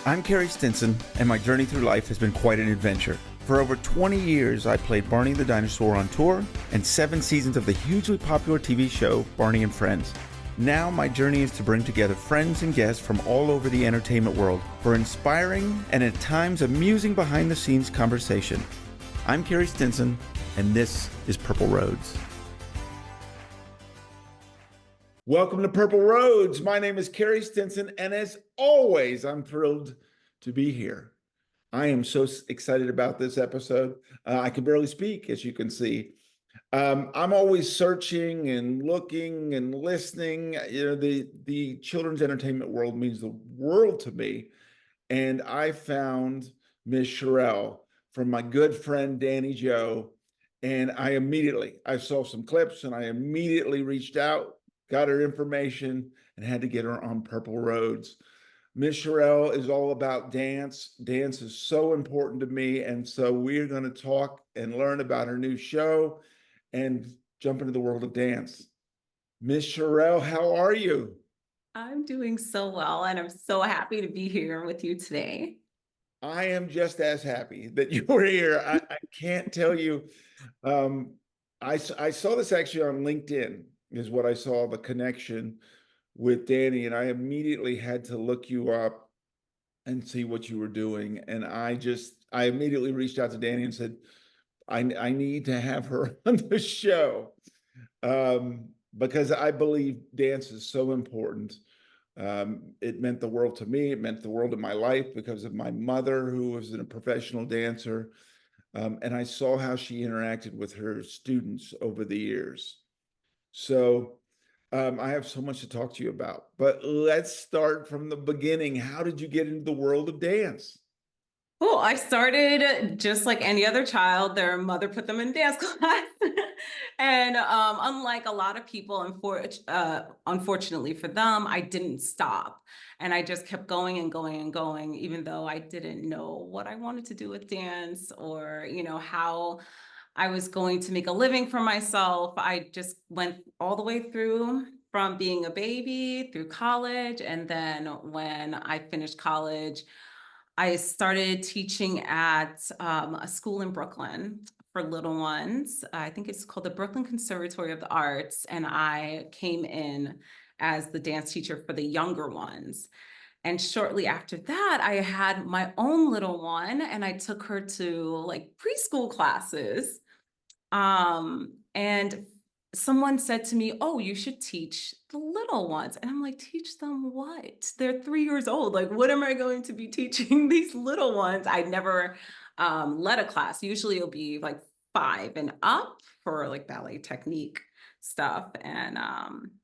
I'm Carey Stinson, and my journey through life has been quite an adventure. For over 20 years, I played Barney the Dinosaur on tour and 7 seasons of the hugely popular TV show Barney and Friends. Now my journey is to bring together friends and guests from all over the entertainment world for inspiring and at times amusing behind-the-scenes conversation. I'm Carey Stinson, and this is Purple Roads. Welcome to Purple Roads. My name is Carey Stinson, and as always, I'm thrilled to be here. I am so excited about this episode. I can barely speak, as you can see. I'm always searching and looking and listening. You know, the children's entertainment world means the world to me. And I found Miss Shirel from my good friend Danny Joe. And I saw some clips and I immediately reached out, got her information, and had to get her on Purple Roads. Miss Shirel is all about dance. Dance is so important to me. And so we're going to talk and learn about her new show and jump into the world of dance. Miss Shirel, how are you? I'm doing so well, and I'm so happy to be here with you today. I am just as happy that you were here. I can't tell you. Um, I saw this actually on LinkedIn, is what I saw, the connection with Danny, and I immediately had to look you up and see what you were doing. And I immediately reached out to Danny and said, I need to have her on the show, because I believe dance is so important. It meant the world to me. It meant the world in my life because of my mother, who was a professional dancer. And I saw how she interacted with her students over the years. So I have so much to talk to you about, but let's start from the beginning. How did you get into the world of dance? Well, I started just like any other child. Their mother put them in dance class. And unlike a lot of people, unfortunately for them, I didn't stop. And I just kept going and going and going, even though I didn't know what I wanted to do with dance or, how I was going to make a living for myself. I just went all the way through from being a baby through college. And then when I finished college, I started teaching at a school in Brooklyn for little ones. I think it's called the Brooklyn Conservatory of the Arts. And I came in as the dance teacher for the younger ones. And shortly after that, I had my own little one and I took her to like preschool classes. And someone said to me, "Oh, you should teach the little ones." And I'm like, "Teach them what? They're 3 years old. Like, what am I going to be teaching these little ones?" I never led a class. Usually it'll be like 5 and up for like ballet technique stuff. And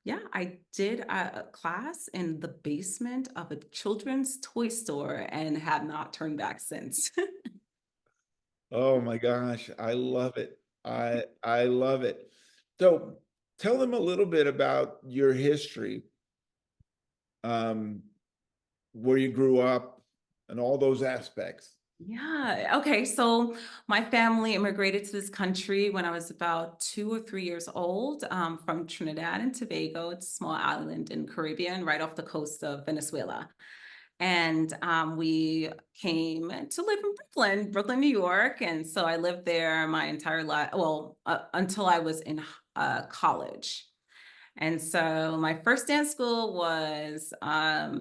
yeah, I did a class in the basement of a children's toy store and have not turned back since. Oh my gosh, I love it. I love it. So tell them a little bit about your history, um, where you grew up and all those aspects. Yeah. Okay. So my family immigrated to this country when I was about 2 or 3 years old, from Trinidad and Tobago. It's a small island in Caribbean, right off the coast of Venezuela. And we came to live in Brooklyn, New York. And so I lived there my entire life, well, until I was in college. And so my first dance school was, gosh,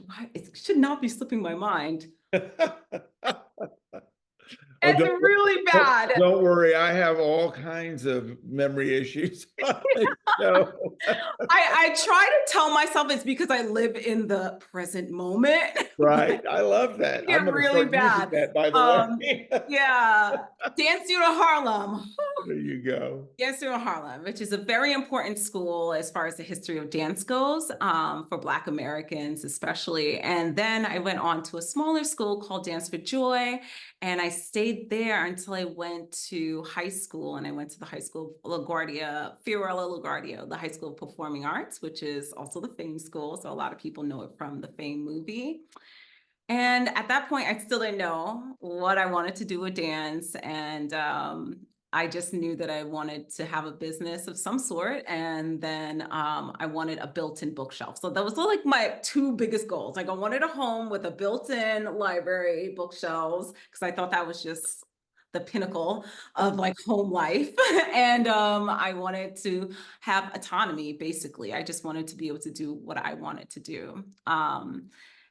why it should not be slipping my mind. Oh, It's really bad. don't worry. I have all kinds of memory issues on this show. I try to tell myself it's because I live in the present moment, Right. I love that. I'm get going to really start using bad. that, by the way. Yeah, Dance Studio Harlem. There you go. Dance Studio Harlem, which is a very important school as far as the history of dance goes, for Black Americans especially. And then I went on to a smaller school called Dance for Joy, and I stayed there until I went to high school. And I went to the high school LaGuardia, Fiorella LaGuardia, the High School of Performing Arts, which is also the Fame School. So a lot of people know it from the Fame movie. And at that point, I still didn't know what I wanted to do with dance. And I just knew that I wanted to have a business of some sort. And then I wanted a built-in bookshelf. So that was like my two biggest goals. Like I wanted a home with a built-in library, bookshelves, because I thought that was just the pinnacle of like home life. And I wanted to have autonomy, basically. I just wanted to be able to do what I wanted to do.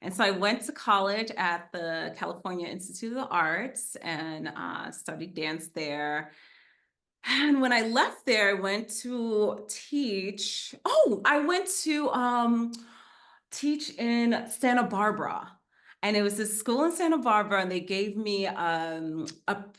And so I went to college at the California Institute of the Arts and studied dance there. And when I left there, I went to teach. Oh, I went to teach in Santa Barbara. And it was this school in Santa Barbara, and they gave me a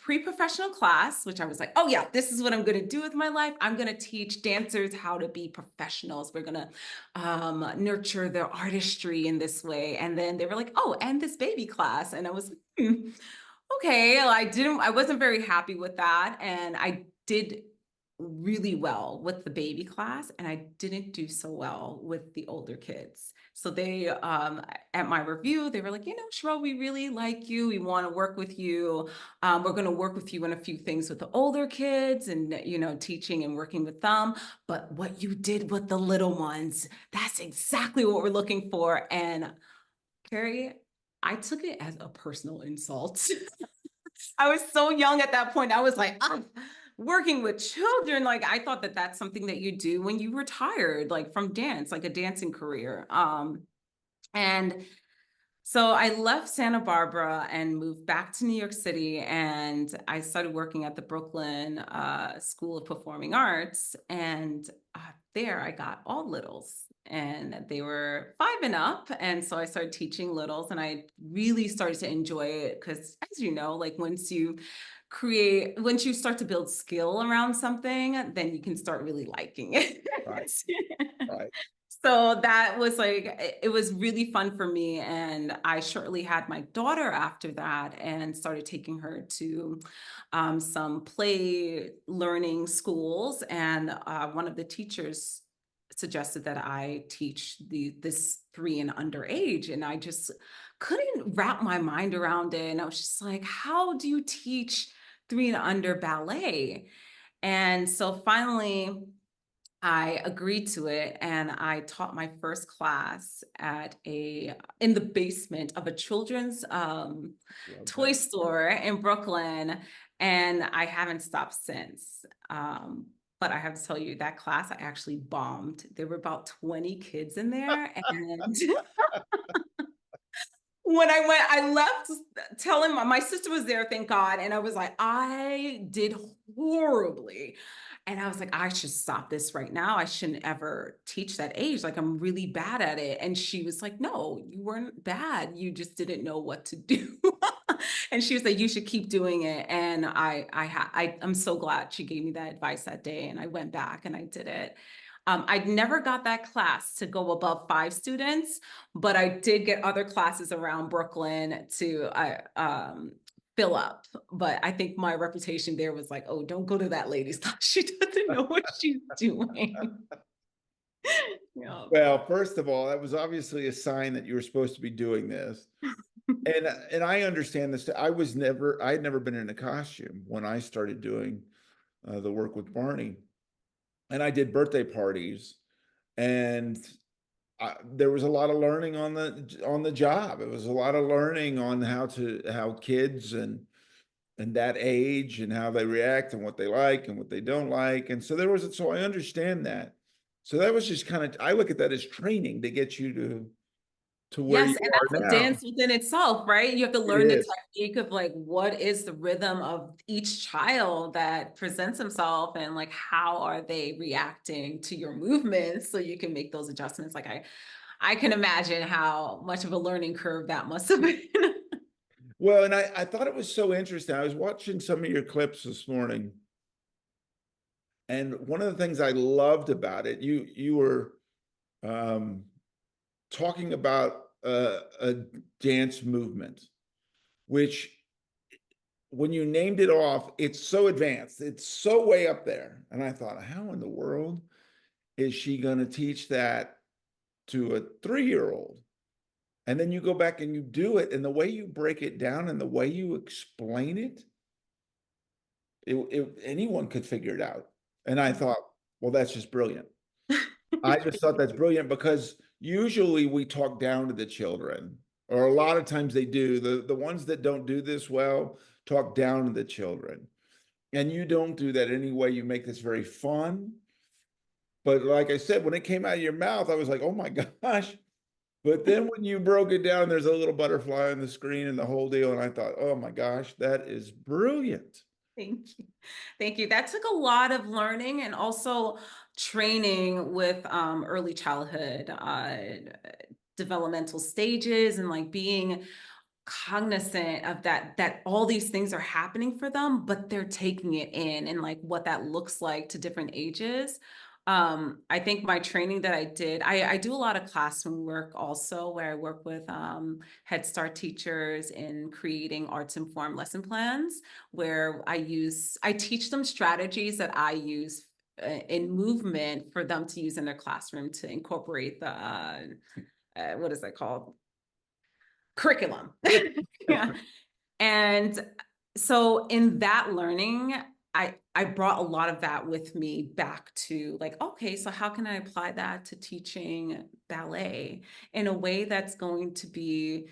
pre-professional class, which I was like, oh yeah, this is what I'm going to do with my life. I'm going to teach dancers how to be professionals. We're going to nurture their artistry in this way. And then they were like, oh, and this baby class. And I was, okay, well, I wasn't very happy with that. And I did really well with the baby class, and I didn't do so well with the older kids. So they, at my review, they were like, Shirel, we really like you. We want to work with you. We're going to work with you in a few things with the older kids and, teaching and working with them. But what you did with the little ones, that's exactly what we're looking for. And Carey, I took it as a personal insult. I was so young at that point. I was like, working with children. Like I thought that that's something that you do when you retired, like from dance, like a dancing career. And so I left Santa Barbara and moved back to New York City, and I started working at the Brooklyn School of Performing Arts. And there I got all littles, and they were 5 and up. And so I started teaching littles, and I really started to enjoy it because, as you know, like once you start to build skill around something, then you can start really liking it. Right. Right. So that was like, it was really fun for me. And I shortly had my daughter after that and started taking her to some play learning schools. And one of the teachers suggested that I teach this 3 and under age. And I just couldn't wrap my mind around it. And I was just like, how do you teach 3 and under ballet? And so finally, I agreed to it, and I taught my first class in the basement of a children's Love toy that. store in Brooklyn, and I haven't stopped since. But I have to tell you, that class I actually bombed. There were about 20 kids in there, and when I left telling my sister was there, thank God. And I was like, I did horribly. And I was like, I should stop this right now. I shouldn't ever teach that age. Like, I'm really bad at it. And she was like, no, you weren't bad. You just didn't know what to do. And she was like, you should keep doing it. And I'm so glad she gave me that advice that day. And I went back and I did it. I never got that class to go above 5 students, but I did get other classes around Brooklyn to fill up. But I think my reputation there was like, oh, don't go to that lady's class. She doesn't know what she's doing. Yeah. Well, first of all, that was obviously a sign that you were supposed to be doing this. And I understand this. I had never been in a costume when I started doing the work with Barney. And I did birthday parties, and there was a lot of learning on the job. It was a lot of learning on how kids and that age and how they react and what they like and what they don't like. And so so I understand that. So that was just kind of, I look at that as training to get you to where Yes, you and are that's a now. dance within itself, right? You have to It learn the is. technique of like what is the rhythm of each child that presents himself, and like how are they reacting to your movements so you can make those adjustments. Like I can imagine how much of a learning curve that must have been. Well, and I thought it was so interesting. I was watching some of your clips this morning, and one of the things I loved about it, you were um, talking about a dance movement, which when you named it off, it's so advanced, it's so way up there. And I thought, how in the world is she going to teach that to a 3-year-old? And then you go back and you do it, and the way you break it down and the way you explain it, anyone could figure it out. And I thought, well, that's just brilliant. I just thought that's brilliant because usually we talk down to the children, or a lot of times they do. The ones that don't do this well talk down to the children. And you don't do that anyway. You make this very fun. But like I said, when it came out of your mouth, I was like, oh my gosh. But then when you broke it down, there's a little butterfly on the screen and the whole deal. And I thought, oh my gosh, that is brilliant. Thank you. Thank you. That took a lot of learning and also training with early childhood developmental stages and like being cognizant of that all these things are happening for them, but they're taking it in and like what that looks like to different ages. I think my training that I did, I do a lot of classroom work also, where I work with Head Start teachers in creating arts informed lesson plans, where I teach them strategies that I use in movement for them to use in their classroom to incorporate the what is that called? Curriculum. Yeah. And so in that learning, I brought a lot of that with me back to like, okay, so how can I apply that to teaching ballet in a way that's going to be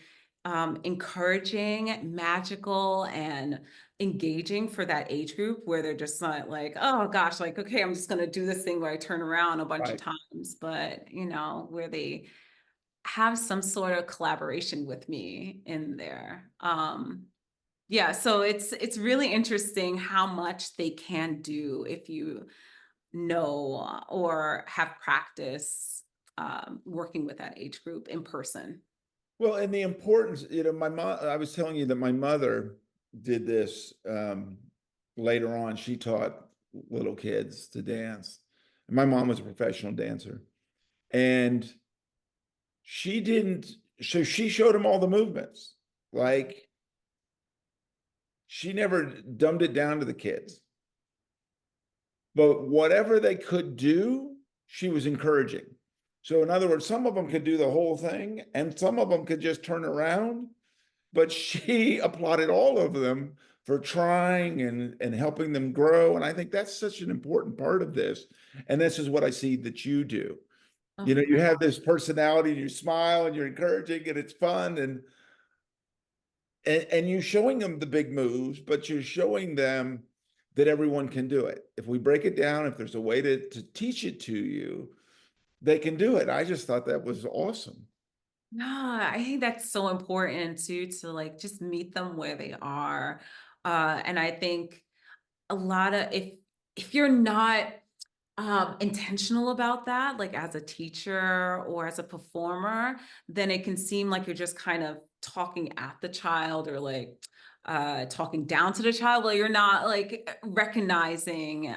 encouraging, magical, and engaging for that age group where they're just not like, oh gosh, like, okay, I'm just going to do this thing where I turn around a bunch of Right. times, but where they have some sort of collaboration with me in there. Yeah, so it's really interesting how much they can do if you know or have practice working with that age group in person. Well, and the importance, my mom, I was telling you that my mother did this later on. She taught little kids to dance. And my mom was a professional dancer. And she didn't, so she showed them all the movements. Like she never dumbed it down to the kids. But whatever they could do, she was encouraging. So in other words, some of them could do the whole thing and some of them could just turn around, but she applauded all of them for trying and helping them grow. And I think that's such an important part of this. And this is what I see that you do. Oh You my have this personality and you smile and you're encouraging and it's fun and you're showing them the big moves, but you're showing them that everyone can do it. If we break it down, if there's a way to teach it to you, they can do it. I just thought that was awesome. No, I think that's so important too, to like just meet them where they are. And I think a lot of if you're not intentional about that, like as a teacher or as a performer, then it can seem like you're just kind of talking at the child or like talking down to the child. Well, you're not like recognizing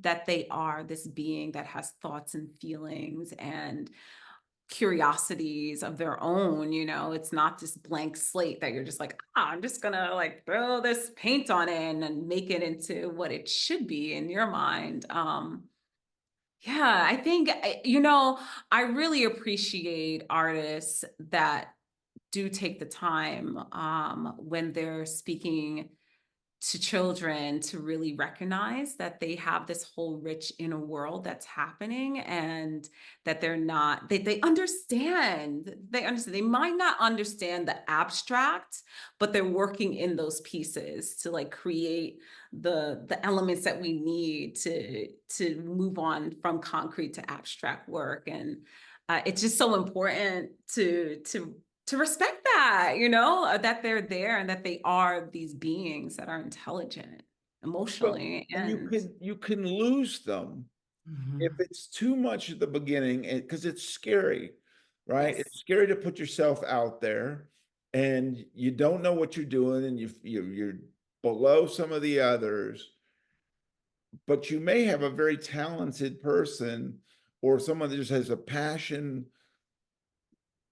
that they are this being that has thoughts and feelings and curiosities of their own. It's not this blank slate that you're just like, I'm just gonna like throw this paint on it and make it into what it should be in your mind. Yeah, I think, I really appreciate artists that do take the time when they're speaking to children to really recognize that they have this whole rich inner world that's happening and that they're not they understand they might not understand the abstract, but they're working in those pieces to like create the elements that we need to move on from concrete to abstract work. And it's just so important to respect that, that they're there and that they are these beings that are intelligent Well, emotionally. and you And can you can lose them if Mhm. it's too much at the beginning, because it's scary, right? Yes. It's scary to put yourself out there, and you don't know what you're doing, and you're below some of the others, but you may have a very talented person or someone that just has a passion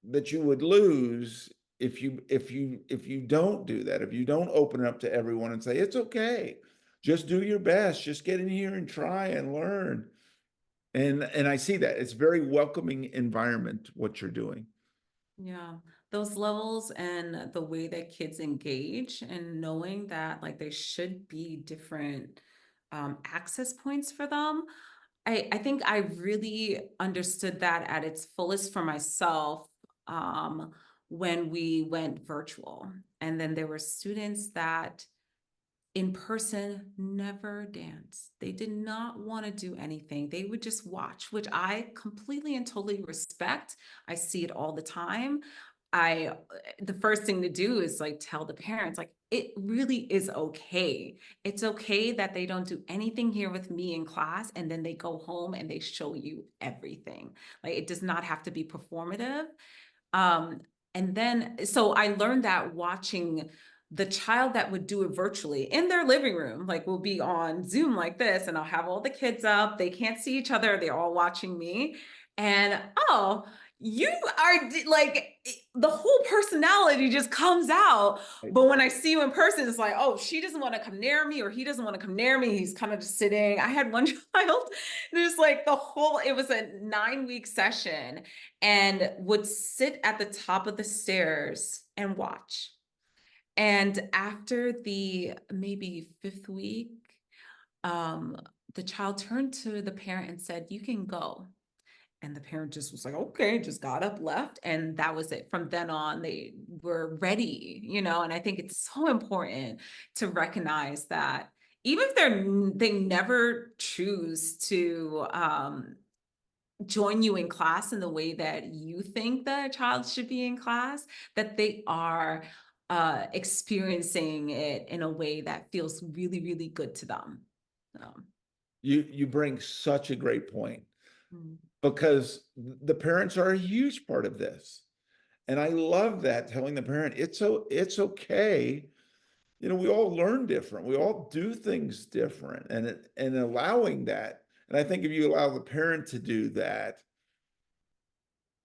that you would lose if you don't do that, if you don't open it up to everyone and say it's okay, just do your best, just get in here and try and learn. And I see that it's very welcoming environment what you're doing. Yeah, those levels and the way that kids engage and knowing that like there should be different access points for them. I think I really understood that at its fullest for myself um, when we went virtual. And then there were students that in person never danced. They did not want to do anything. They would just watch, which I completely and totally respect. I see it all the time. I the first thing to do is like tell the parents like it really is okay. It's okay that they don't do anything here with me in class and then they go home and they show you everything. Like it does not have to be performative. Um, and then, so I learned that watching the child that would do it virtually in their living room, like we'll be on Zoom like this, and I'll have all the kids up. They can't see each other. They're all watching me. And oh, you are like the whole personality just comes out. But when I see you in person, it's like, oh, she doesn't want to come near me, or he doesn't want to come near me. He's kind of just sitting. I had one child, there's like the whole, it was a 9-week session and would sit at the top of the stairs and watch. And after the maybe 5th week, um, the child turned to the parent and said, "You can go." And the parent just was like, okay, just got up, left. And that was it. From then on, they were ready, and I think it's so important to recognize that even if they never choose to join you in class in the way that you think that a child should be in class, that they are experiencing it in a way that feels really, really good to them. So, You bring such a great point, mm, because the parents are a huge part of this. And I love that, telling the parent it's okay. We all learn different. We all do things different, and allowing that. And I think if you allow the parent to do that,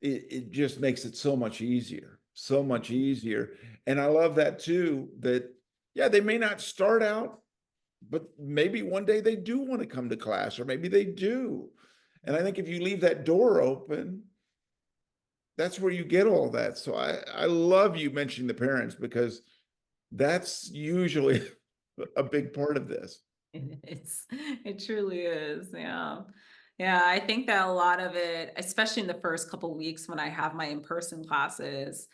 it just makes it so much easier, so much easier. And I love that too, that yeah, they may not start out, but maybe one day they do want to come to class, or maybe they do. And I think if you leave that door open, that's where you get all that. So I love you mentioning the parents, because that's usually a big part of this. it truly is. Yeah. Yeah, I think that a lot of it, especially in the first couple weeks when I have my in-person classes,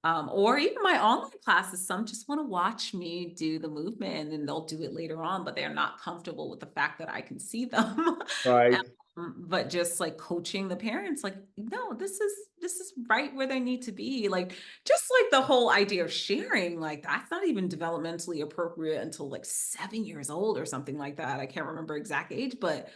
or even my online classes, some just want to watch me do the movement and they'll do it later on, but they're not comfortable with the fact that I can see them. Right. But just like coaching the parents, like, no, this is right where they need to be. Like, just like the whole idea of sharing, like that's not even developmentally appropriate until like 7 years old or something like that. I can't remember exact age, but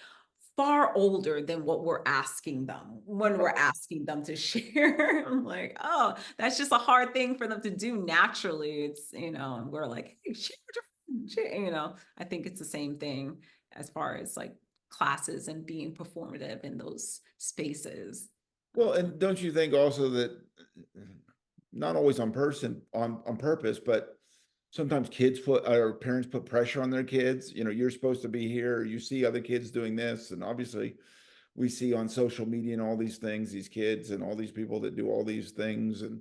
far older than what we're asking them when we're asking them to share. I'm like, oh, that's just a hard thing for them to do naturally. It's, and we're like, hey, share, share. I think it's the same thing as far as like classes and being performative in those spaces. Well, and don't you think also that not always on purpose, but sometimes kids put or parents put pressure on their kids. You're supposed to be here. You see other kids doing this, and obviously we see on social media and all these things, these kids and all these people that do all these things, and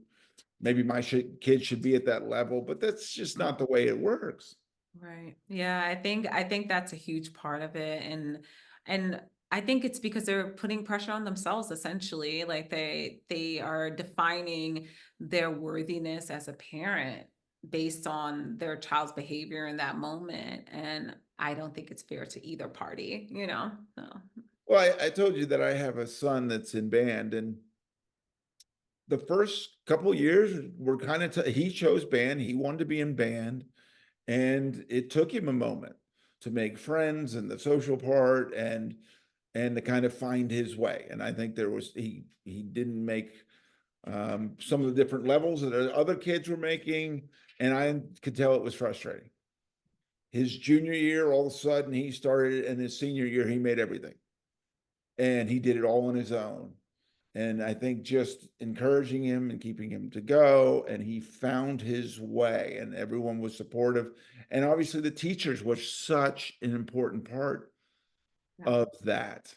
maybe my kid should be at that level, but that's just not the way it works. Right. Yeah, I think that's a huge part of it. And I think it's because they're putting pressure on themselves essentially. Like they are defining their worthiness as a parent based on their child's behavior in that moment. And I don't think it's fair to either party. So Well, I told you that I have a son that's in band, and the first couple years were kind of he chose band. He wanted to be in band, and it took him a moment to make friends and the social part, and to kind of find his way. And I think he didn't make some of the different levels that other kids were making, and I could tell it was frustrating. His junior year, all of a sudden, he started, and his senior year, he made everything, and he did it all on his own. And I think just encouraging him and keeping him to go, and he found his way, and everyone was supportive. And obviously, the teachers were such an important part yeah. of that.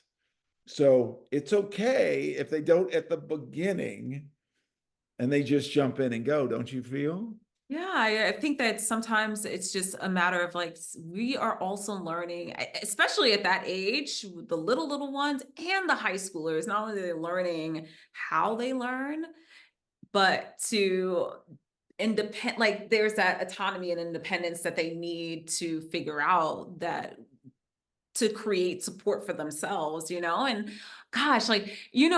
So it's okay if they don't at the beginning, and they just jump in and go, don't you feel? Yeah, I think that sometimes it's just a matter of like we are also learning, especially at that age, the little ones and the high schoolers. Not only are they learning how they learn, but to independent, like there's that autonomy and independence that they need to figure out that to create support for themselves, and gosh, like, you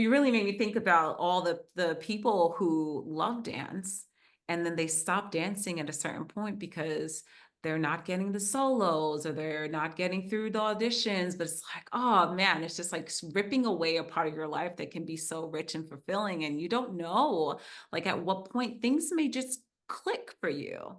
really made me think about all the people who love dance and then they stop dancing at a certain point because they're not getting the solos or they're not getting through the auditions, but it's like, oh man, it's just like ripping away a part of your life that can be so rich and fulfilling, and you don't know like at what point things may just click for you,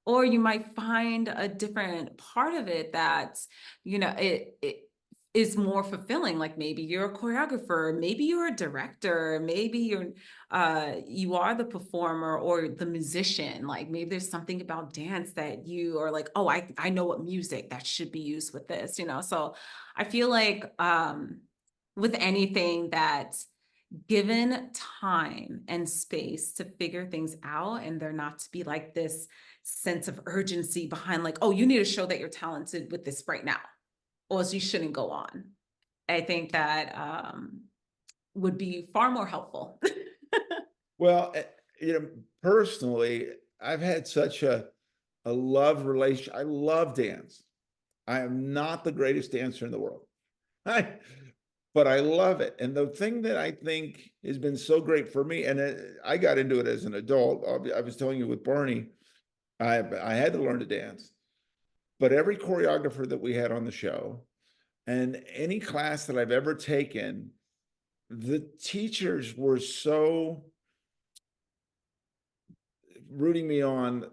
or you might find a different part of it that's, it is more fulfilling. Like maybe you're a choreographer, maybe you're a director, maybe you are the performer or the musician. Like maybe there's something about dance that you are like, oh, I know what music that should be used with this. So I feel like with anything that given time and space to figure things out, and there not to be like this sense of urgency behind like, oh, you need to show that you're talented with this right now, or else you shouldn't go on. I think that would be far more helpful. Well, personally, I've had such a love relation. I love dance. I am not the greatest dancer in the world. But I love it. And the thing that I think has been so great for me, and I got into it as an adult. I was telling you with Barney, I had to learn to dance. But every choreographer that we had on the show, and any class that I've ever taken, the teachers were so rooting me on.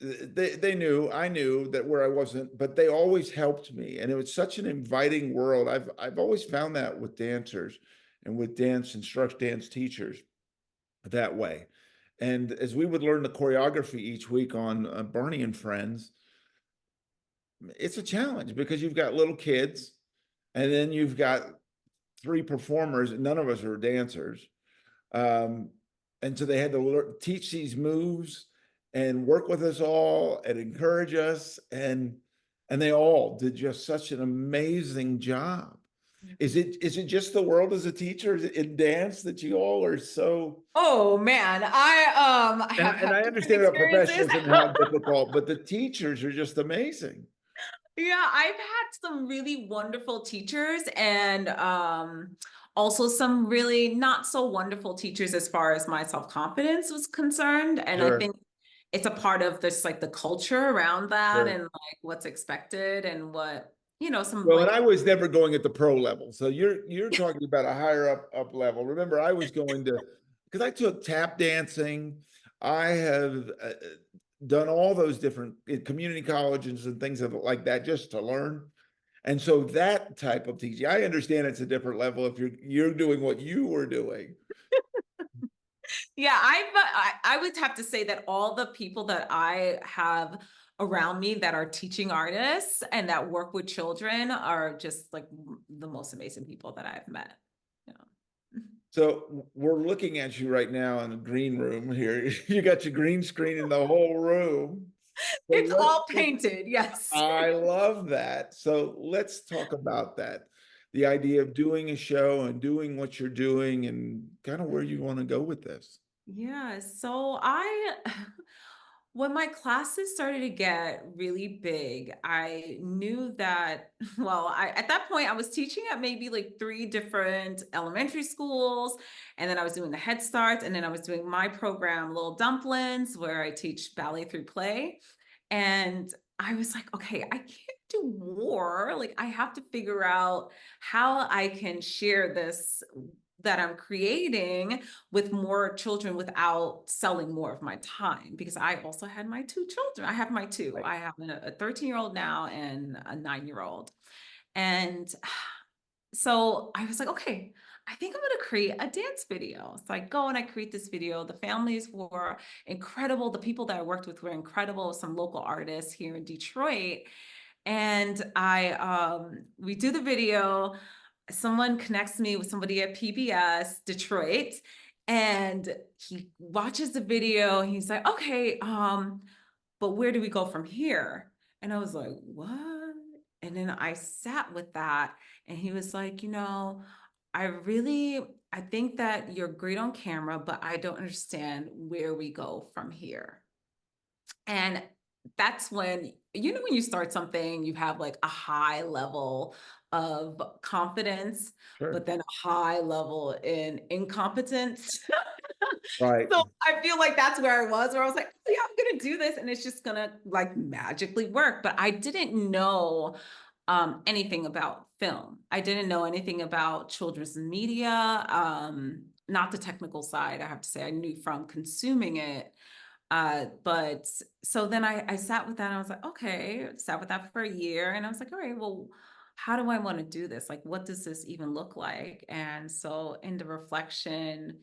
They knew, I knew that where I wasn't, but they always helped me. And it was such an inviting world. I've always found that with dancers and with dance teachers that way. And as we would learn the choreography each week on Barney and Friends, it's a challenge because you've got little kids and then you've got three performers, and none of us are dancers. Um, and so they had to teach these moves and work with us all and encourage us, and they all did just such an amazing job. Is it just the world as a teacher in dance that you all are so? Oh man, I have And had I different understand about experiences. professionals and how difficult, but the teachers are just amazing. Yeah, I've had some really wonderful teachers and also some really not so wonderful teachers as far as my self-confidence was concerned. And I Sure, think it's a part of this like the culture around that sure. and like what's expected and what, some Well, and like I was never going at the pro level. So you're talking about a higher up level. Remember, I was going to because I took tap dancing. I have done all those different community colleges and things like that just to learn. And so that type of teaching, I understand it's a different level if you're doing what you were doing. yeah, I would have to say that all the people that I have around me that are teaching artists and that work with children are just like the most amazing people that I've met. Yeah. So we're looking at you right now in the green room here. You got your green screen in the whole room. So It's all painted, yes. I love that. So let's talk about that. The idea of doing a show and doing what you're doing and kind of where you want to go with this. Yeah, so when my classes started to get really big, I knew that, well, at that point I was teaching at maybe like three different elementary schools, and then I was doing the Head Start, and then I was doing my program, Little Dumplings, where I teach ballet through play. And I was like, okay, I can't do more. Like, I have to figure out how I can share this that I'm creating with more children without selling more of my time, because I also had my two children. I have my two. Right. I have a 13-year-old now and a 9-year-old. And so I was like, okay, I think I'm going to create a dance video. So I go and I create this video. The families were incredible. The people that I worked with were incredible. Some local artists here in Detroit. And we do the video. Someone connects me with somebody at PBS Detroit, And he watches the video and he's like, okay, but where do we go from here? And I was like, what? And then I sat with that and he was like, I think that you're great on camera, but I don't understand where we go from here. And that's when, when you start something, you have like a high level of confidence, Sure. but then a high level in incompetence. Right. So I feel like that's where I was, where I was like, oh, yeah, I'm gonna do this and it's just gonna like magically work. But I didn't know anything about film. I didn't know anything about children's media, not the technical side, I have to say. I knew from consuming it. But so then I sat with that and I was like, okay, sat with that for a year. And I was like, all right, well, how do I want to do this? Like, what does this even look like? And so in the reflection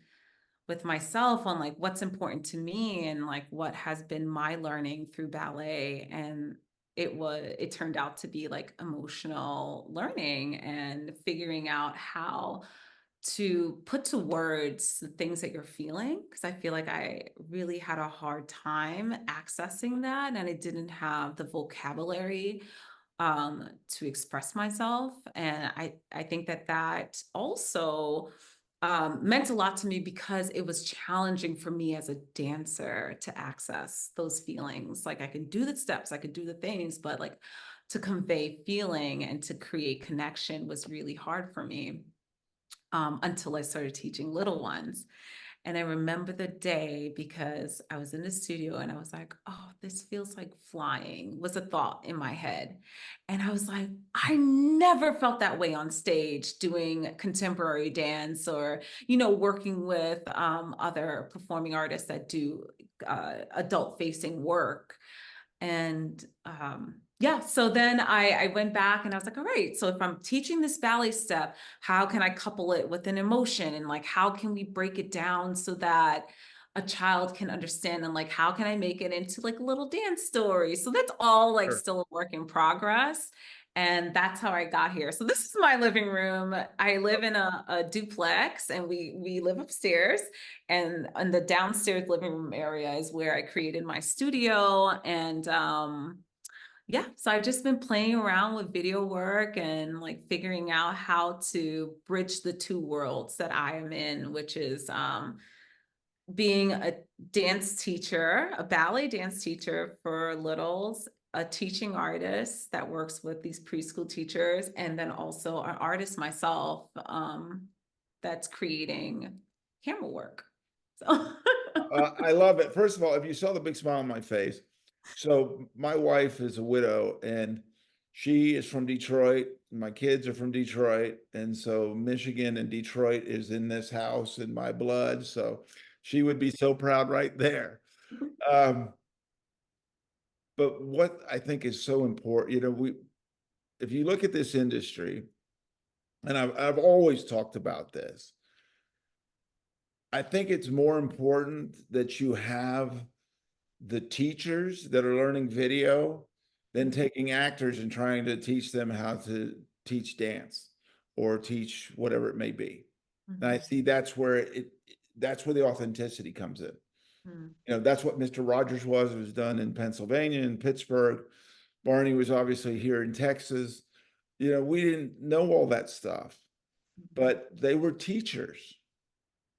with myself on like what's important to me and like what has been my learning through ballet, and it turned out to be like emotional learning and figuring out how to put to words the things that you're feeling, because I feel like I really had a hard time accessing that and I didn't have the vocabulary to express myself. And I think that that also meant a lot to me because it was challenging for me as a dancer to access those feelings. Like I can do the steps, I could do the things, but like to convey feeling and to create connection was really hard for me until I started teaching little ones. And I remember the day because I was in the studio and I was like, oh, this feels like flying, was a thought in my head. And I was like, I never felt that way on stage doing contemporary dance or, working with other performing artists that do adult facing work. And yeah, so then I went back and I was like, all right, so if I'm teaching this ballet step, how can I couple it with an emotion? And like, how can we break it down so that a child can understand? And like, how can I make it into like a little dance story? So that's all like Sure. still a work in progress. And that's how I got here. So this is my living room. I live in a duplex and we live upstairs. And in the downstairs living room area is where I created my studio. And yeah, so I've just been playing around with video work and like figuring out how to bridge the two worlds that I am in, which is being a dance teacher, a ballet dance teacher for littles, a teaching artist that works with these preschool teachers, and then also an artist myself that's creating camera work. So I love it. First of all, if you saw the big smile on my face, so my wife is a widow and she is from Detroit. My kids are from Detroit. And so Michigan and Detroit is in this house in my blood. So she would be so proud right there. Um, but what I think is so important, if you look at this industry, and I've always talked about this, I think it's more important that you have the teachers that are learning video than taking actors and trying to teach them how to teach dance or teach whatever it may be. And I see that's where the authenticity comes in. That's what Mr. Rogers was done in Pennsylvania and Pittsburgh. Barney was obviously here in Texas. We didn't know all that stuff, but they were teachers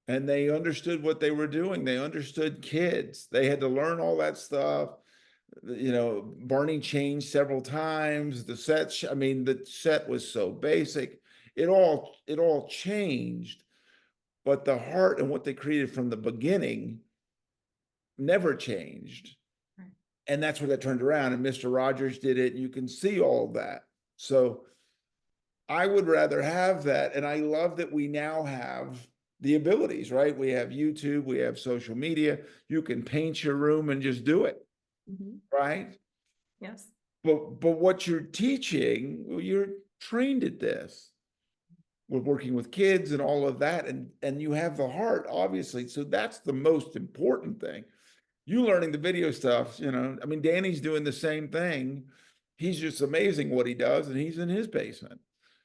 and they understood what they were doing. They understood kids. They had to learn all that stuff. Barney changed several times. The set was so basic. It all changed, but the heart and what they created from the beginning never changed. Right. And that's where that turned around. And Mr. Rogers did it. And you can see all that. So I would rather have that. And I love that we now have the abilities, right? We have YouTube, we have social media. You can paint your room and just do it, right? Yes. But what you're teaching, well, you're trained at this. We're working with kids and all of that, and you have the heart, obviously. So that's the most important thing. You learning the video stuff, Danny's doing the same thing. He's just amazing what he does, and he's in his basement.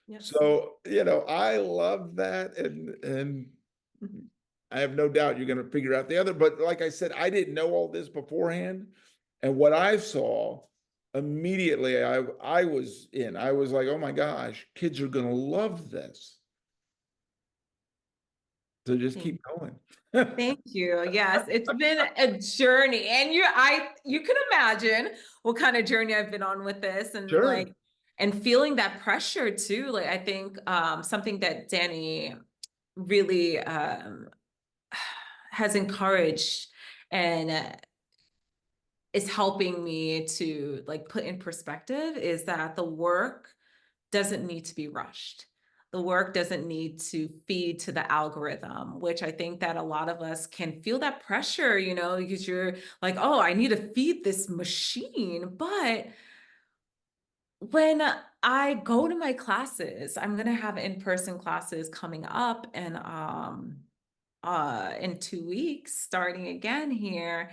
Yes. So, I love that. And I have no doubt you're going to figure out the other. But like I said, I didn't know all this beforehand. And what I saw immediately, I was in. I was like, oh my gosh, kids are going to love this. So just keep going. Thank you. Yes, it's been a journey. And you can imagine what kind of journey I've been on with this, and Sure. like and feeling that pressure too. Like I think something that Danny really has encouraged and is helping me to like put in perspective is that the work doesn't need to be rushed. The work doesn't need to feed to the algorithm, which I think that a lot of us can feel that pressure, because you're like, oh, I need to feed this machine. But when I go to my classes, I'm going to have in-person classes coming up, and in 2 weeks, starting again here.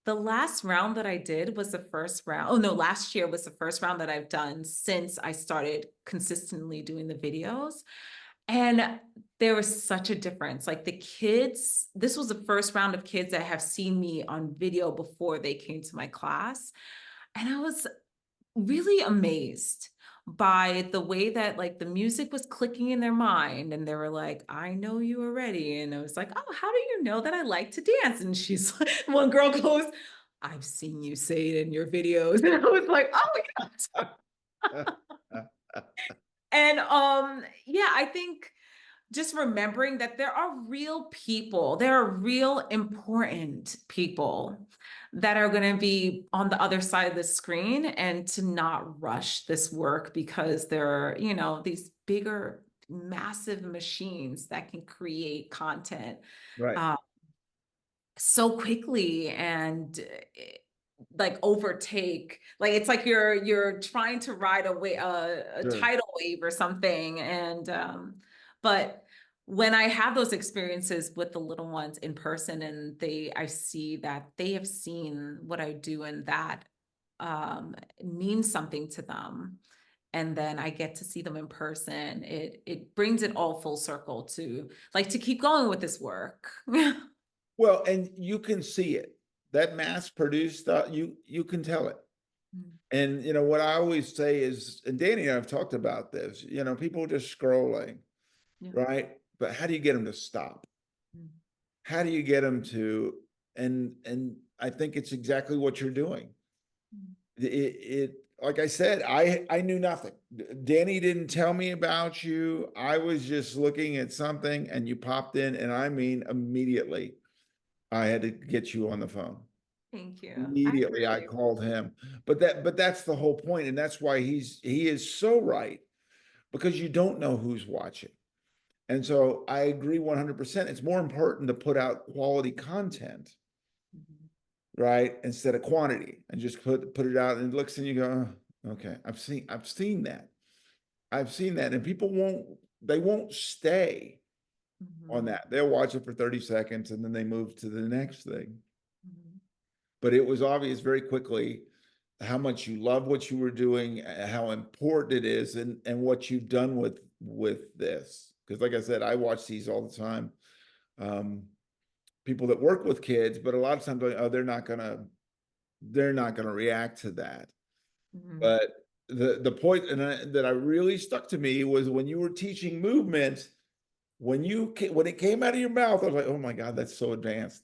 The last round that I did was the first round. Oh no, last year was the first round that I've done since I started consistently doing the videos. And there was such a difference. Like the kids, this was the first round of kids that have seen me on video before they came to my class. And I was really amazed by the way that like the music was clicking in their mind, and they were like, I know you already. And I was like, oh, how do you know that I like to dance? And she's like, one girl goes, I've seen you say it in your videos. And I was like, oh my God. And yeah, I think just remembering that there are real people, there are real important people that are going to be on the other side of the screen, and to not rush this work because there are, these bigger, massive machines that can create content Right. uh, so quickly and like overtake, like it's like you're trying to ride a Sure. tidal wave or something. And but when I have those experiences with the little ones in person, and I see that they have seen what I do, and that means something to them, and then I get to see them in person, it brings it all full circle to like to keep going with this work. Well, and you can see it. That mass produced stuff, you can tell it. Mm. And what I always say is, and Danny and I have talked about this, people just scrolling, Yeah. right? But how do you get them to stop? Mm. How do you get them to, and I think it's exactly what you're doing. Mm. It like I said, I knew nothing. Danny didn't tell me about you. I was just looking at something and you popped in, and I mean immediately I had to get you on the phone. Thank you. I Immediately I appreciate called him. But that's the whole point, and that's why he is so right, because you don't know who's watching. And so I agree 100%. It's more important to put out quality content, it. Mhm. right, instead of quantity, and just put it out, and it looks, and you go, oh, okay, I've seen that. I've seen that. And people won't stay on Mhm. that. They'll watch it for 30 seconds and then they move to the next thing. Mhm. But it was obvious very quickly how much you love what you were doing, how important it is, and what you've done with this. Because like I said, I watch these all the time. Um, People that work with kids, but a lot of times, like, oh, they're not gonna react to that. Mhm. But the point, that I really stuck to me, was when you were teaching movement, when it came out of your mouth, I was like, oh my God, that's so advanced.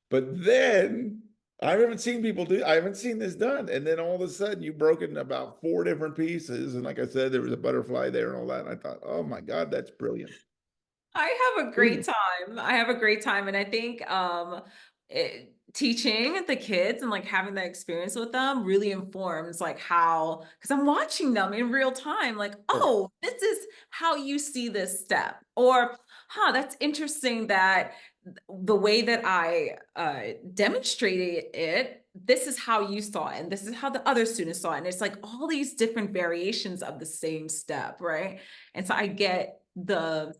But then I haven't seen this done. And then all of a sudden you broke it in about four different pieces. And like I said, there was a butterfly there and all that. And I thought, oh my God, that's brilliant. I have a great Brilliant. time. I have a great time. And I think teaching the kids and like having that experience with them really informs like how, because I'm watching them in real time, like, Sure. oh, this is how you see this step. Or, huh, that's interesting that the way that I demonstrated it, this is how you saw it, and this is how the other students saw it. And it's like all these different variations of the same step, right? And so I get the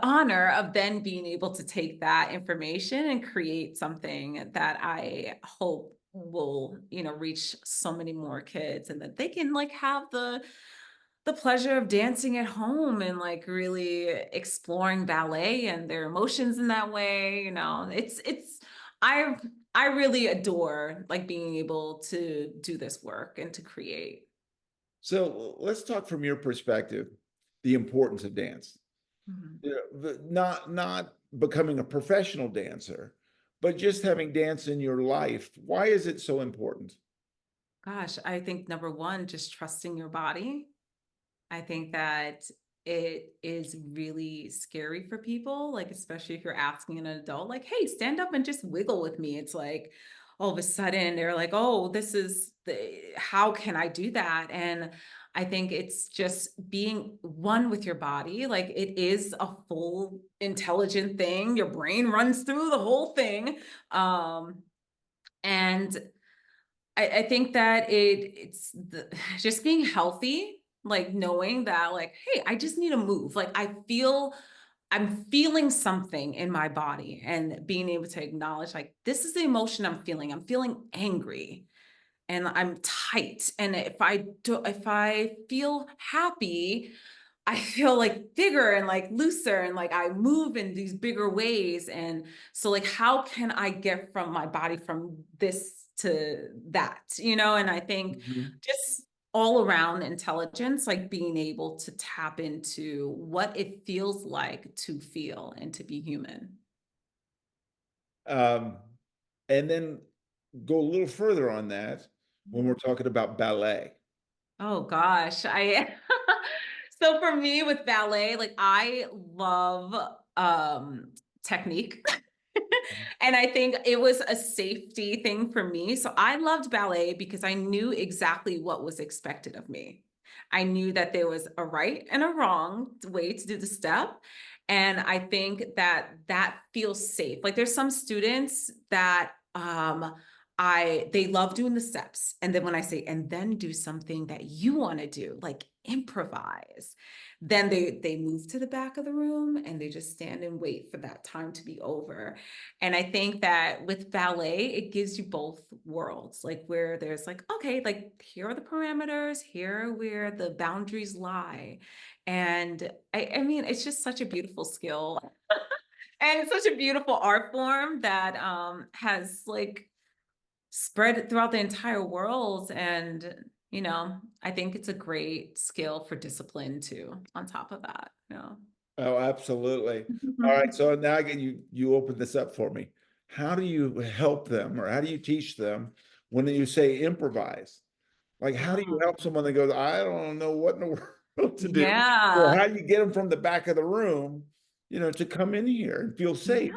honor of then being able to take that information and create something that I hope will, reach so many more kids, and that they can like have the pleasure of dancing at home and like really exploring ballet and their emotions in that way. I I really adore like being able to do this work and to create. So let's talk from your perspective, the importance of dance. Mhm. Not becoming a professional dancer, but just having dance in your life. Why is it so important? Gosh, I think number one, just trusting your body. I think that it is really scary for people, like, especially if you're asking an adult, like, hey, stand up and just wiggle with me. It's like all of a sudden they're like, oh, how can I do that? And I think it's just being one with your body. Like, it is a full intelligent thing. Your brain runs through the whole thing. And I think that just being healthy, like knowing that, like, hey, I just need to move. Like I'm feeling something in my body and being able to acknowledge, like, this is the emotion I'm feeling. I'm feeling angry and I'm tight. And if I feel happy, I feel like bigger and like looser and like I move in these bigger ways. And so like how can I get from my body from this to that, And I think Mhm. just all around intelligence, like being able to tap into what it feels like to feel and to be human. Um, and then go a little further on that when we're talking about ballet. Oh gosh, I so for me with ballet, like I love technique. And I think it was a safety thing for me. So I loved ballet because I knew exactly what was expected of me. I knew that there was a right and a wrong way to do the step. And I think that that feels safe. Like there's some students that they love doing the steps. And then when I say, and then do something that you want to do, like improvise, then they move to the back of the room and they just stand and wait for that time to be over. And I think that with ballet, it gives you both worlds, like where there's like, okay, like here are the parameters, here are where the boundaries lie. And I mean, it's just such a beautiful skill. And it's such a beautiful art form that has like spread throughout the entire world. And, I think it's a great skill for discipline too, on top of that. Oh, absolutely. All right. So now you open this up for me. How do you help them or how do you teach them when you say improvise? Like, how do you Oh, help someone that goes, I don't know what in the world to do? Or yeah. how do you get them from the back of the room, to come in here and feel Yeah. safe?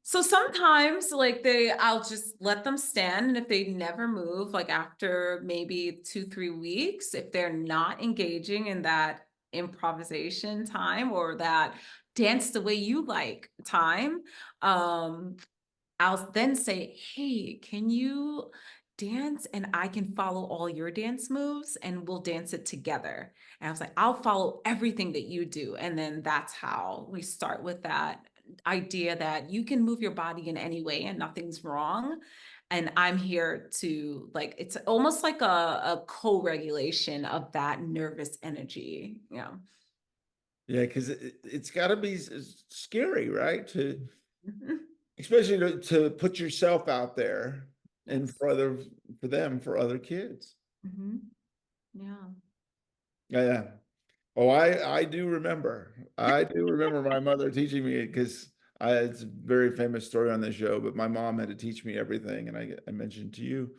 So sometimes like I'll just let them stand. And if they never move, like after maybe 2, 3 weeks, if they're not engaging in that improvisation time or that dance the way you like time, um, I'll then say, hey, can you dance and I can follow all your dance moves and we'll dance it together. And I was like, I'll follow everything that you do. And then that's how we start with that idea that you can move your body in any way and nothing's wrong. And I'm here to like, it's almost like a co-regulation of that nervous energy. Yeah. Yeah, because it's got to be scary, right? Mhm. Especially to put yourself out there and Yes. for them, for other kids. Mhm. Yeah. Yeah. Oh, I do remember. I do remember my mother teaching me because it's a very famous story on the show, but my mom had to teach me everything, and I mentioned to you,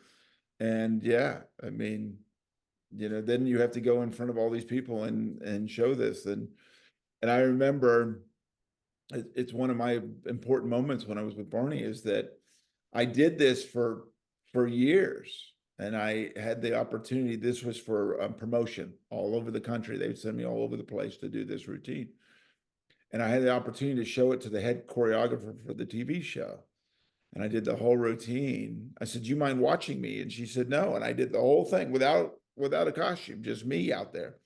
and yeah, I mean, then you have to go in front of all these people and show this, and I remember it's one of my important moments when I was with Barney is that I did this for years, and I had the opportunity. This was for promotion all over the country. They would send me all over the place to do this routine, and I had the opportunity to show it to the head choreographer for the TV show. And I did the whole routine. I said, "Do you mind watching me?" And she said, "No." And I did the whole thing without a costume, just me out there.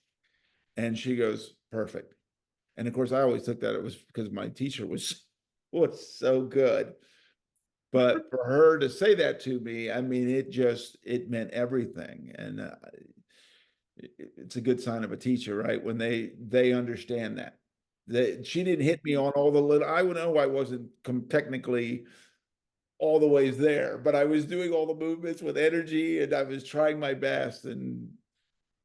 And she goes, "Perfect." And of course, I always took that it was because my teacher was so good. But for her to say that to me, I mean, it meant everything. And it's a good sign of a teacher, right? When they understand that she didn't hit me on all the little. I know I wasn't technically all the ways there, but I was doing all the movements with energy, and I was trying my best, and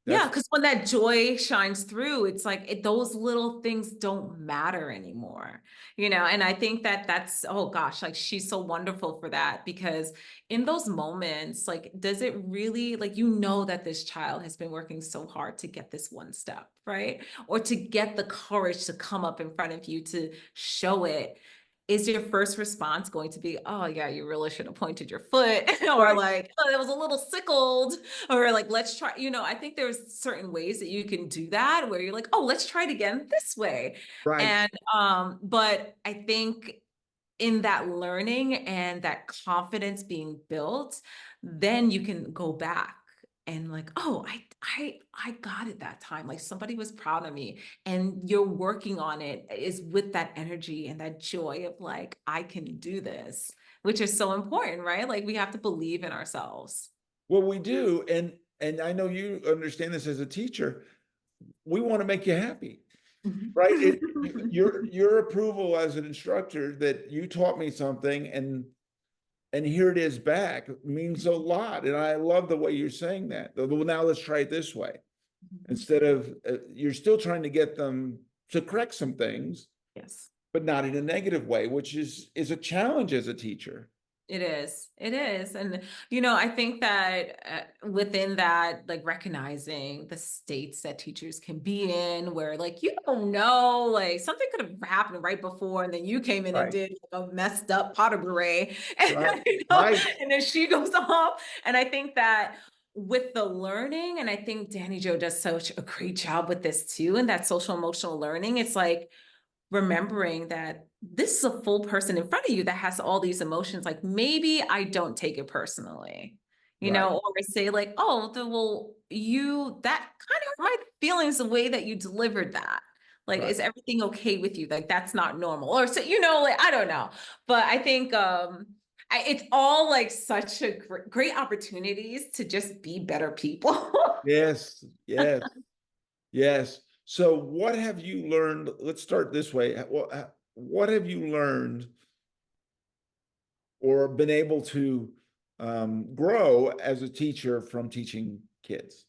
Yeah, that's because when that joy shines through, it's like those little things don't matter anymore, And I think that that's, oh gosh, like she's so wonderful for that because in those moments, like, does it really, like, that this child has been working so hard to get this one step, right? Or to get the courage to come up in front of you to show it. Is your first response going to be, oh yeah, you really should have pointed your foot, or right, like, oh, it was a little sickled, or like, let's try, I think there's certain ways that you can do that where you're like, oh, let's try it again this way. right. And but I think in that learning and that confidence being built, then you can go back and like, oh, I got it that time. Like somebody was proud of me, and you're working on it is with that energy and that joy of like, I can do this, which is so important, right? Like we have to believe in ourselves. Well, we do, and I know you understand this as a teacher. We want to make you happy, right? Your approval as an instructor that you taught me something, and here it is back means a lot. And I love the way you're saying that. Well, now let's try it this way. Instead of you're still trying to get them to correct some things, Yes. but not in a negative way, which is a challenge as a teacher. It is. It is. And, I think that within that, like recognizing the states that teachers can be in, where like, you don't know, like something could have happened right before, and then you came in and Right, did like, a messed up pot of beret, and, right, right, and then she goes off. And I think that with the learning, and I think Danny Joe does such a great job with this too, and that social emotional learning, it's like, remembering that this is a full person in front of you that has all these emotions. Like maybe I don't take it personally, right, or say like, oh, well, that kind of hurt my feelings the way that you delivered that. Like, right. is everything okay with you? Like, that's not normal. Or so, like, I don't know. But I think it's all like such a great opportunities to just be better people. Yes, yes, yes. So, what have you learned? Let's start this way. What have you learned or been able to grow as a teacher from teaching kids?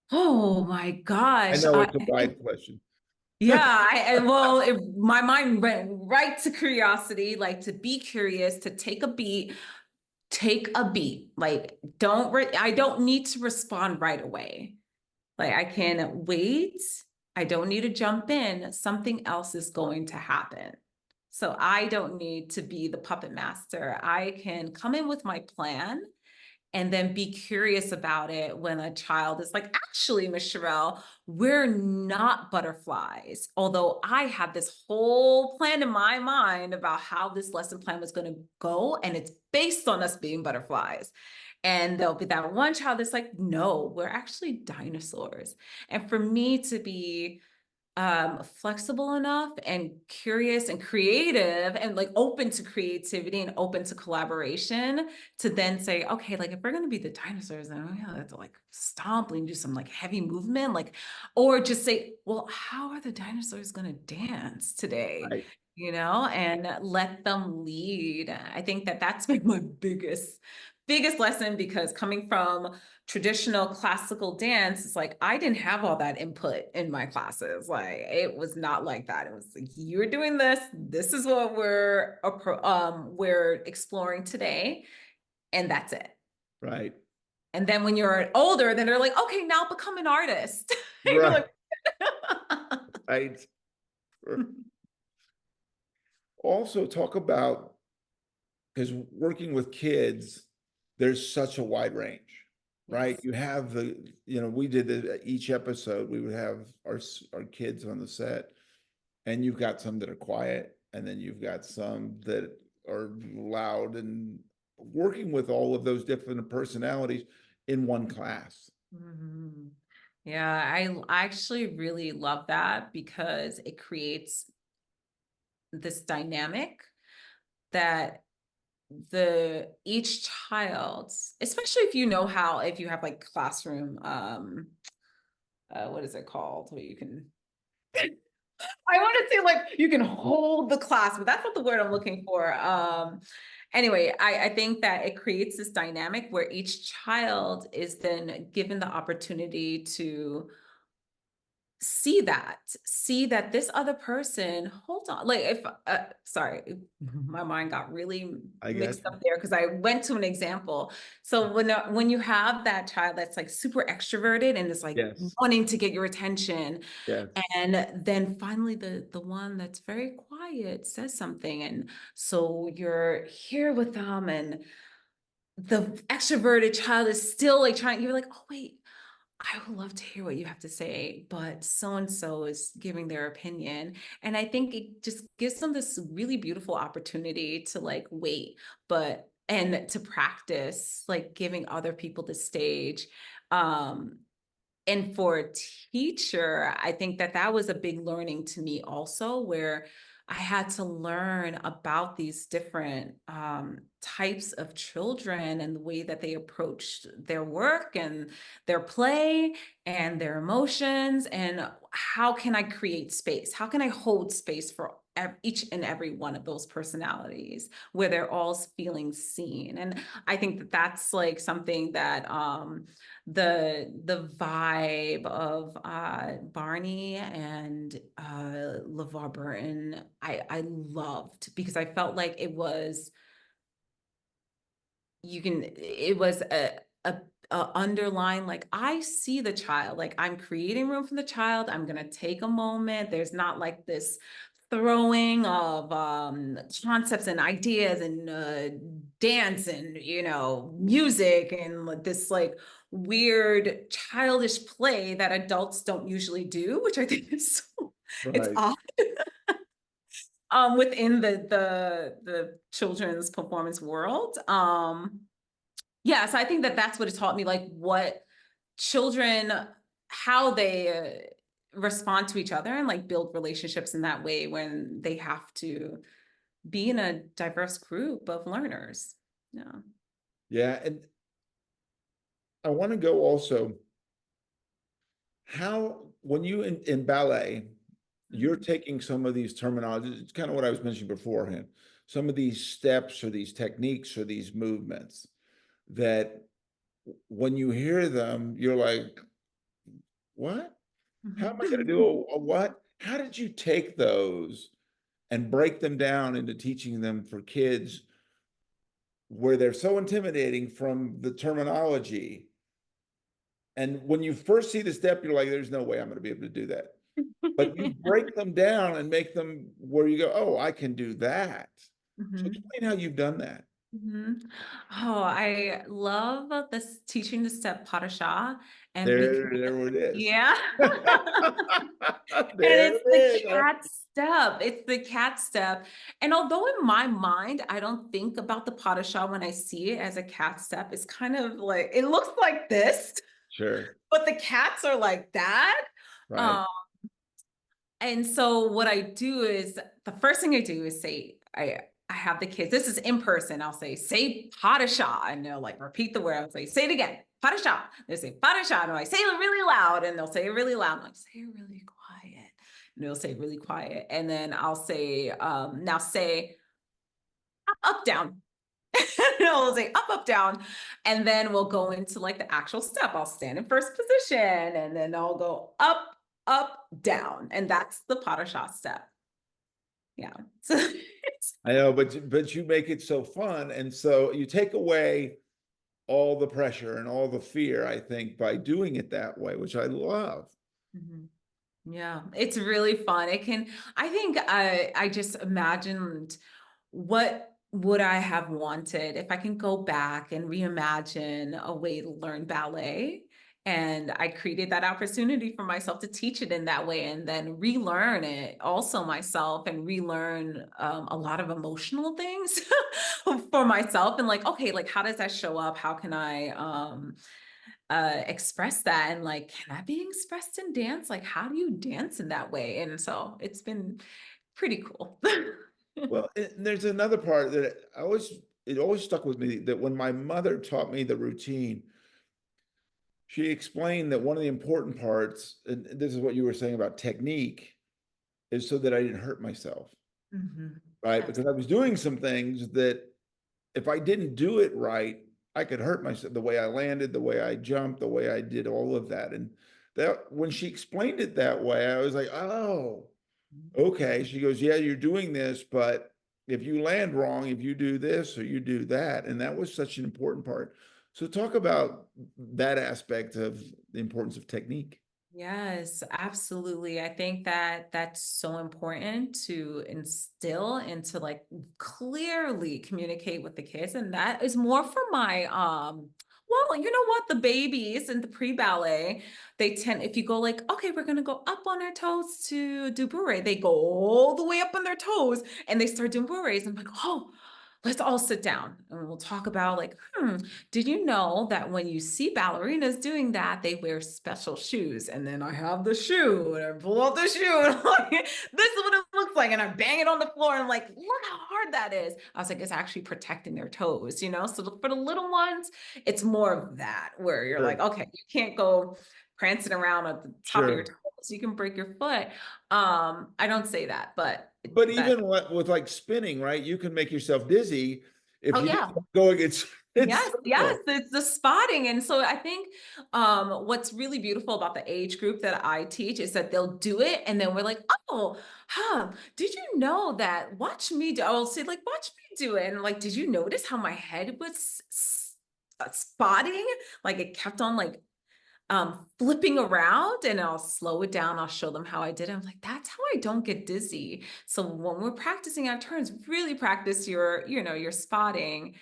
Oh my I gosh. know it's a wide question. Yeah, well, my mind went right to curiosity, like to be curious, to take a beat. Like, I don't need to respond right away. Like, I can wait. I don't need to jump in. Something else is going to happen. So I don't need to be the puppet master. I can come in with my plan and then be curious about it when a child is like, actually, Miss Shirel, we're not butterflies. Although I had this whole plan in my mind about how this lesson plan was going to go, and it's based on us being butterflies. And there'll be that one child that's like, no, we're actually dinosaurs. And for me to be flexible enough and curious and creative and like open to creativity and open to collaboration to then say, okay, like if we're going to be the dinosaurs, then we have to like stomp and do some like heavy movement, like, or just say, well, how are the dinosaurs going to dance today? Right. And let them lead. I think that that's been my biggest lesson, because coming from traditional classical dance, it's like I didn't have all that input in my classes. Like it was not like that. It was like, you're doing this. This is what we're exploring today, and that's it. Right. And then when you're older, then they're like, okay, now become an artist. You're Right. like, Right. Also, talk about, because working with kids, there's such a wide range, right? yes. You have we did each episode, we would have our kids on the set, and you've got some that are quiet, and then you've got some that are loud, and working with all of those different personalities in one class. Mhm. Yeah, I actually really love that because it creates this dynamic that each child, especially if you know how, if you have like classroom what is it called? Where you can, I want to say like you can hold the class, but that's not the word I'm looking for. Anyway, I think that it creates this dynamic where each child is then given the opportunity to see that this other person, hold on, like if sorry, my mind got really I got mixed you. up there because I went to an example. So when you have that child that's like super extroverted and is like Yes. wanting to get your attention, Yes. and then finally the one that's very quiet says something, and so you're here with them, and the extroverted child is still like trying, you're like, oh wait, I would love to hear what you have to say, but so and so is giving their opinion. And I think it just gives them this really beautiful opportunity to like wait, but and to practice like giving other people the stage. Um, and for a teacher, I think that that was a big learning to me also, where I had to learn about these different types of children and the way that they approached their work and their play and their emotions, and how can I create space? How can I hold space for each and every one of those personalities where they're all feeling seen? And I think that that's like something that the vibe of Barney and LeVar Burton, I loved, because I felt like it was, it was a underline, like I see the child, like I'm creating room for the child, I'm gonna take a moment. There's not like this throwing of concepts and ideas and dance and music and like this like weird childish play that adults don't usually do, which I think is so, it's Right. odd within the children's performance world. Yeah, so I think that that's what it taught me, like what children, how they respond to each other and like build relationships in that way when they have to be in a diverse group of learners. Yeah. Yeah. And I want to go also, how, when you in ballet, you're Mhm. taking some of these terminologies, it's kind of what I was mentioning beforehand, some of these steps or these techniques or these movements that when you hear them, you're like, what? How am I going to do a what? How did you take those and break them down into teaching them for kids where they're so intimidating from the terminology? And when you first see the step, you're like, there's no way I'm going to be able to do that. But you break them down and make them where you go, oh, I can do that. So Mhm. explain how you've done that. Mhm. Oh, I love this teaching the step parasha and There it is. yeah. And There it's the it is. cat step. It's the cat step. And although in my mind, I don't think about the parasha when I see it as a cat step, it's kind of like, it looks like this, Sure. but the cats are like that. Right. Um, and so what I do is, the first thing I do is say, I have the kids, this is in person. I'll say Padishah, and they'll like repeat the word. I'll say it again, Padishah. They say Padishah, and I say it really loud, and they'll say it really loud. I'm like, say it really quiet. And they'll say it really quiet. And then I'll say, now say up, down. And I'll say up, down. And then we'll go into like the actual step. I'll stand in first position, and then I'll go up, down. And that's the Padishah step. Yeah. So I know, but you make it so fun. And so you take away all the pressure and all the fear, I think, by doing it that way, which I love. Mhm. Yeah, it's really fun. It can, I think I just imagined what would I have wanted if I can go back and reimagine a way to learn ballet. And I created that opportunity for myself to teach it in that way and then relearn it also myself and relearn a lot of emotional things for myself. And like, okay, like how does that show up? How can I express that, and like can that be expressed in dance? Like how do you dance in that way? And so it's been pretty cool. Well, and there's another part that it always stuck with me, that when my mother taught me the routine, she explained that one of the important parts, and this is what you were saying about technique, is so that I didn't hurt myself, Mhm. right? Because I Absolutely. was doing some things that if I didn't do it right, I could hurt myself. The way I landed, the way I jumped, the way I did all of that. And that when she explained it that way, I was like, oh, okay. She goes, yeah, you're doing this, but if you land wrong, if you do this or you do that, and that was such an important part. So talk about that aspect of the importance of technique. Yes, absolutely. I think that that's so important to instill and to like clearly communicate with the kids. And that is more for my well, you know what? The babies in the pre-ballet, they tend, if you go like, okay, we're gonna go up on our toes to do bourrée, they go all the way up on their toes and they start doing bourrées. I'm like, oh, let's all sit down and we'll talk about like, did you know that when you see ballerinas doing that, they wear special shoes? And then I have the shoe and I pull out the shoe and I'm like, this is what it looks like. And I bang it on the floor and I'm like, look how hard that is. I was like, it's actually protecting their toes, you know? So for the little ones, it's more of that where you're like, Sure. okay, you can't go prancing around at the top of your Sure. toes. You can break your foot. I don't say that, but But that, even with like spinning, right? You can make yourself dizzy if oh you yeah. just keep going. It's Yes, yes, circle. it's the spotting. And so I think what's really beautiful about the age group that I teach is that they'll do it and then we're like, oh, did you know that? Watch me do. I'll say, like, watch me do it. And like, did you notice how my head was spotting? Like it kept on like flipping around and I'll slow it down. I'll show them how I did it. I'm like, that's how I don't get dizzy. So when we're practicing our turns, really practice your, you know, your spotting.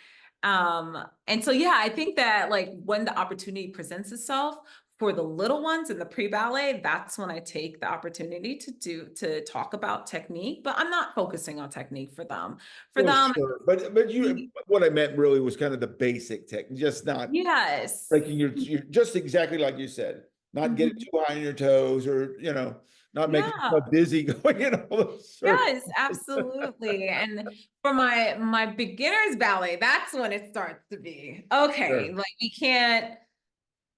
And so, yeah, I think that like when the opportunity presents itself for the little ones in the pre-ballet, that's when I take the opportunity to talk about technique, but I'm not focusing on technique for them. For Well, them, sure. But you what I meant really was kind of the basic tech, just not yes. breaking your just exactly like you said, not getting Mhm. too high on your toes or not making Yeah. yourself dizzy going in all those circles. Yes, absolutely. And for my beginners ballet, that's when it starts to be okay. Sure, Like you can't,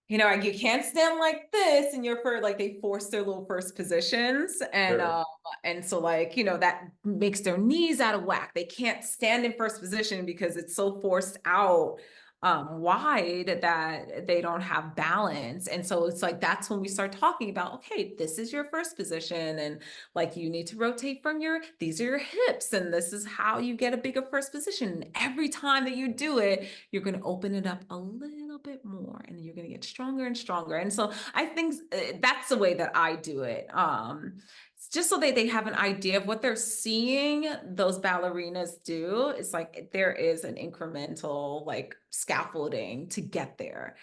you know, like you can't stand like this and you're for like they force their little first positions sure. and so like, you know, that makes their knees out of whack. They can't stand in first position because it's so forced out wide that they don't have balance. And so it's like that's when we start talking about, okay, this is your first position and like you need to rotate from your these are your hips and this is how you get a bigger first position. And every time that you do it, you're going to open it up a little bit more and you're going to get stronger and stronger. And so I think that's the way that I do it. Just so that they have an idea of what they're seeing those ballerinas do. It's like there is an incremental like scaffolding to get there.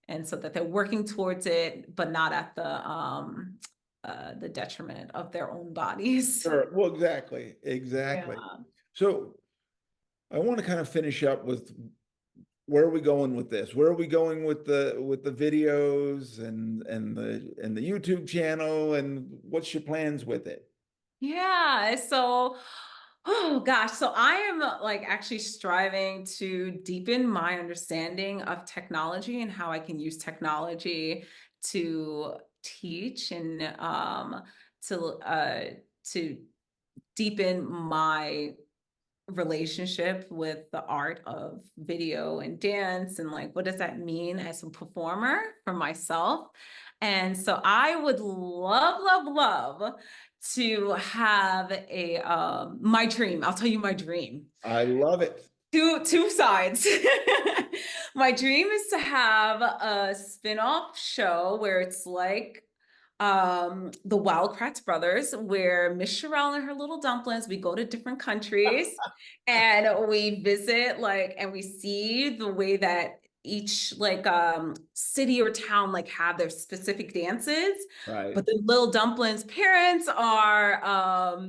And so that they're working towards it, but not at the detriment of their own bodies. Sure. Well, exactly. Yeah. Exactly. So I want to kind of finish up with where are we going with this? Where are we going with the videos and the YouTube channel and what's your plans with it? Yeah. So, oh gosh. So I am like actually striving to deepen my understanding of technology and how I can use technology to teach and to deepen my relationship with the art of video and dance and like what does that mean as a performer for myself. And so I would love to have a my dream. I'll tell you my dream. I love it. Two sides. My dream is to have a spin-off show where it's like the Wild Kratz Brothers, where Miss Shirel and her little dumplings, we go to different countries and we visit like and we see the way that each like city or town like have their specific dances, Right. but the little dumplings parents are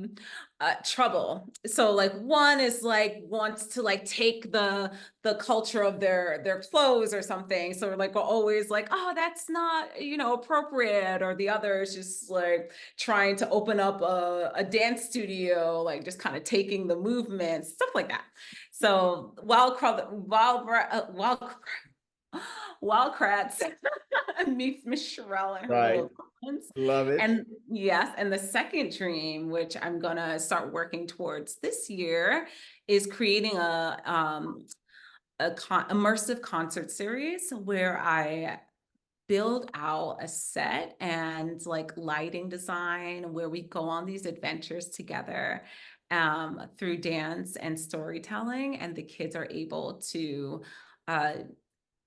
trouble. So like one is like wants to like take the culture of their clothes or something. So like we're always like, oh, that's not, you know, appropriate. Or the other is just like trying to open up a dance studio, like just kind of taking the movements, stuff like that. So wild Wild Kratts meets Miss Shirel and her Right. little friends. Love it. And yes, and the second dream, which I'm gonna start working towards this year, is creating a immersive concert series where I build out a set and like lighting design where we go on these adventures together through dance and storytelling, and the kids are able to uh,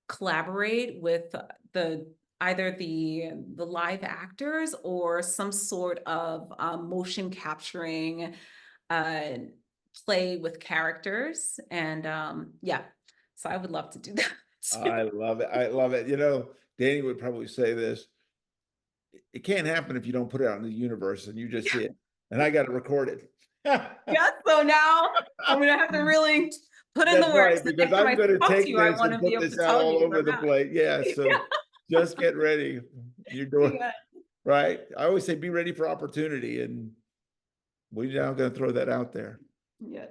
collaborate with the either the live actors or some sort of motion capturing uh, play with characters. And yeah, so I would love to do that. I love it. I love it. Danny would probably say this. It can't happen if you don't put it out in the universe and you just see it. And I got to record it. Yeah, so now I'm gonna have to really put in the That's work. right, So because next time I'm I going to talk to take you, I this want and to be put able to this out tell you all where over I'm the at. place. Yeah, so just get ready. You're doing Yeah. right. I always say be ready for opportunity, and we're now going to throw that out there. Yes.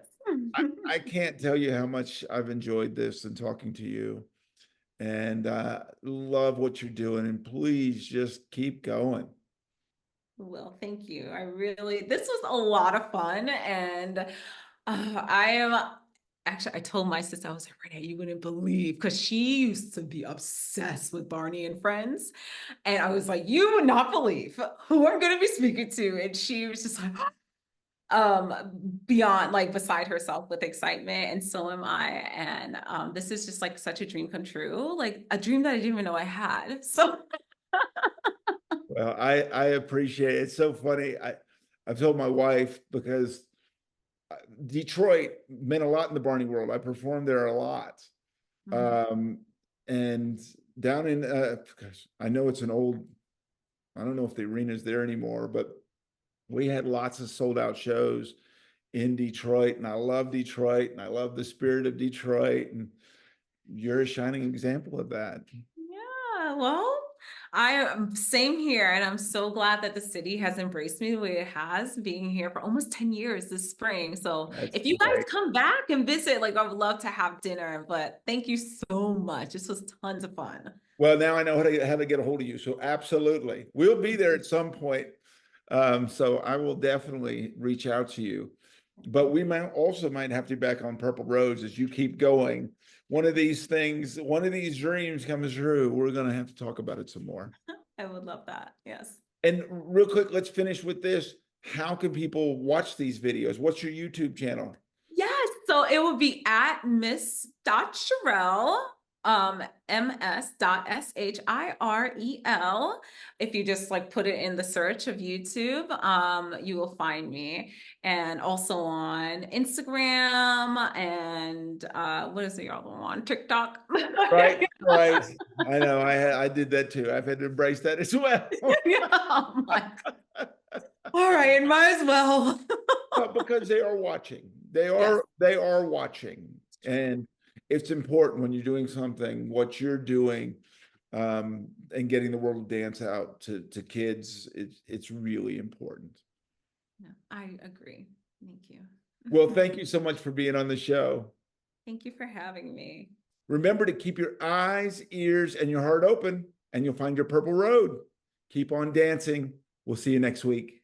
I can't tell you how much I've enjoyed this and talking to you, and love what you're doing. And please just keep going. Well, thank you. This was a lot of fun. And I am actually, I told my sister, I was like, Renee, you wouldn't believe, because she used to be obsessed with Barney and Friends. And I was like, you would not believe who I'm going to be speaking to. And she was just like, beyond, like, beside herself with excitement, and so am I. And this is just like such a dream come true, like a dream that I didn't even know I had. So Well, I appreciate it. It's so funny. I've told my wife, because Detroit meant a lot in the Barney world. I performed there a lot. Um, and down in gosh, I know it's an old, I don't know if the arena's there anymore, but we had lots of sold out shows in Detroit, and I love Detroit, and I love the spirit of Detroit, and you're a shining example of that. yeah, well, I am same here, and I'm so glad that the city has embraced me the way it has, being here for almost 10 years this spring. So That's if you guys great. come back and visit, like, I would love to have dinner. But thank you so much. This was tons of fun. Well, now I know how to get a hold of you. So absolutely. We'll be there at some point. So I will definitely reach out to you. But we might have to be back on Purple Roads as you keep going. One of these things, one of these dreams comes true. We're going to have to talk about it some more. I would love that. Yes. And real quick, let's finish with this. How can people watch these videos? What's your YouTube channel? Yes, so it would be at Miss.Shirel, MS.SHIREL. If you just like put it in the search of YouTube, you will find me. And also on Instagram and what is the other one? TikTok. Right, right. I know. I did that too. I've had to embrace that as well. Yeah, oh my God. All right, might as well. Because they are watching. They Yes. are watching. And it's important when you're doing something, what you're doing, and getting the world of dance out to kids. It's really important. Yeah, I agree. Thank you. Well, thank you so much for being on the show. Thank you for having me. Remember to keep your eyes, ears, and your heart open, and you'll find your purple road. Keep on dancing. We'll see you next week.